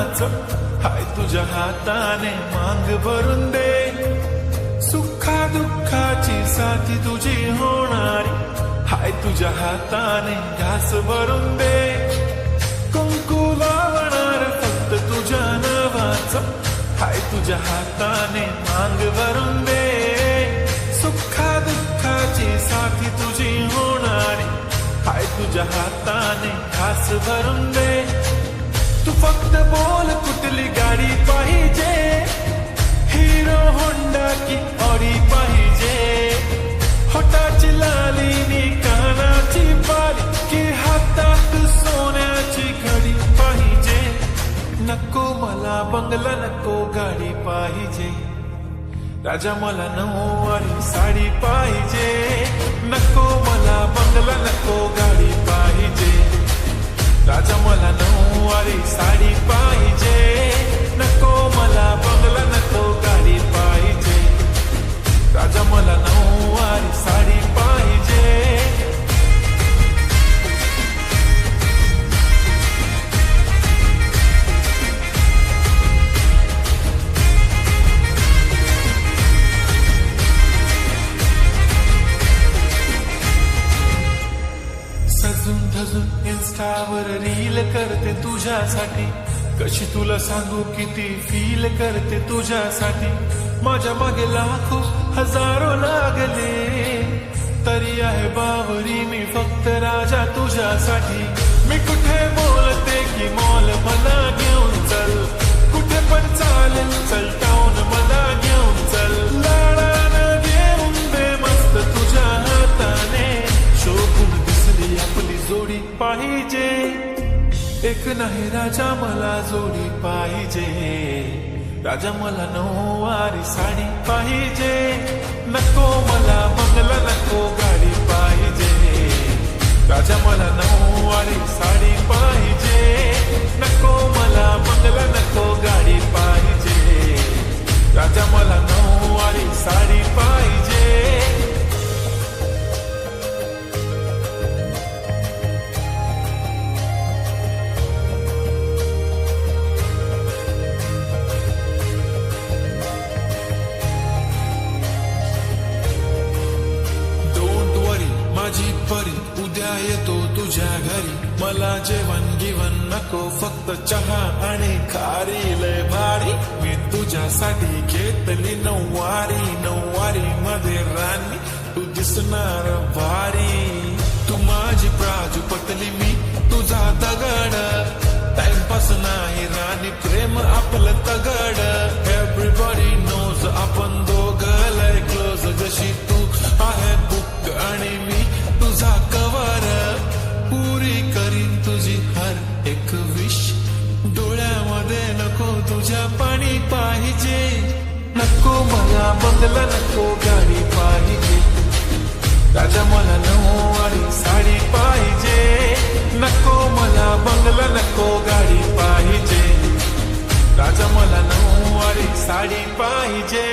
नावाचं हाय तुझ्या हाताने मांग भरून दे, सुखा दुःखाची साथी तुझी होणारी हाय तुझ्या हाताने घास भरून दे, कुंकू लावणार फक्त तुझ्या नावाचं हाय तुझ्या हाताने मांग भरून दे, सुखा दुःखाची साथी तुझी होणारी हाय तुझ्या हाताने घास भरून दे. तू फक्त बोल कुठली गाडी पाहिजे, हिरो होंडा की ऑडी पाहिजे, होटाची लाली नी कानाची बाली की हातात सोन्याची घडी पाहिजे. नको मला बंगला नको गाडी पाहिजे, राजा मला नऊवारी साडी पाहिजे. नको मला बंगला नको गाडी पाहिजे, राजा मला नऊवारी साडी पाहिजे. नको मला बंगला नको गाडी पाहिजे, राजा मला नऊवारी साडी पाहिजे. सजून धजून इन्स्टावर रील करते तुझ्यासाठी, कशी तुला सांगू किती फील करते तुझ्यासाठी. माझ्या मागे लाखो हजारो लागले, तरी आहे बावरी मी फक्त राजा तुझ्यासाठी. मी कुठे बोलते की मॉल मला घेऊन चल, कुठे पण चालेल चल टाऊन मला घेऊन चल. लाडानं घेऊन दे मस्त तुझ्या हाताने, शोभून दिसली आपली जोडी पाहिजे. एक नाही राजा मला जोडी पाहिजे, राजा मला नऊवारी साडी पाहिजे. नको मला बंगला नको गाडी पाहिजे, राजा मला नऊवारी साडी पाहिजे. नको मला बंगला नको गाडी पाहिजे, राजा मला नऊवारी साडी पाहिजे. माझी परी उद्या येतो तुझ्या घरी, मला जेवण गिवण नको फक्त चहा आणि खारी लय भारी. मी तुझ्यासाठी घेतली नऊवारी, नऊवारी मध्ये राणी तू दिसणार भारी. तू माझी प्राजू पटली मी तुझा दगड, टाइमपास नाही राणी प्रेम आपलं तगड. एव्हरीबॉडी नोज आपण दोघं लय क्लोज, जशी तू आहे बुक आणि मी तुझा कवर. पुरी करीन तुझी हर एक विश, डोळ्यामध्ये नको तुझ्या पाणी पाहिजे. नको मला बंगला नको गाडी पाहिजे, राजा मला नऊवारी साडी पाहिजे. नको मला बंगला नको गाडी पाहिजे, राजा मला नऊवारी साडी पाहिजे.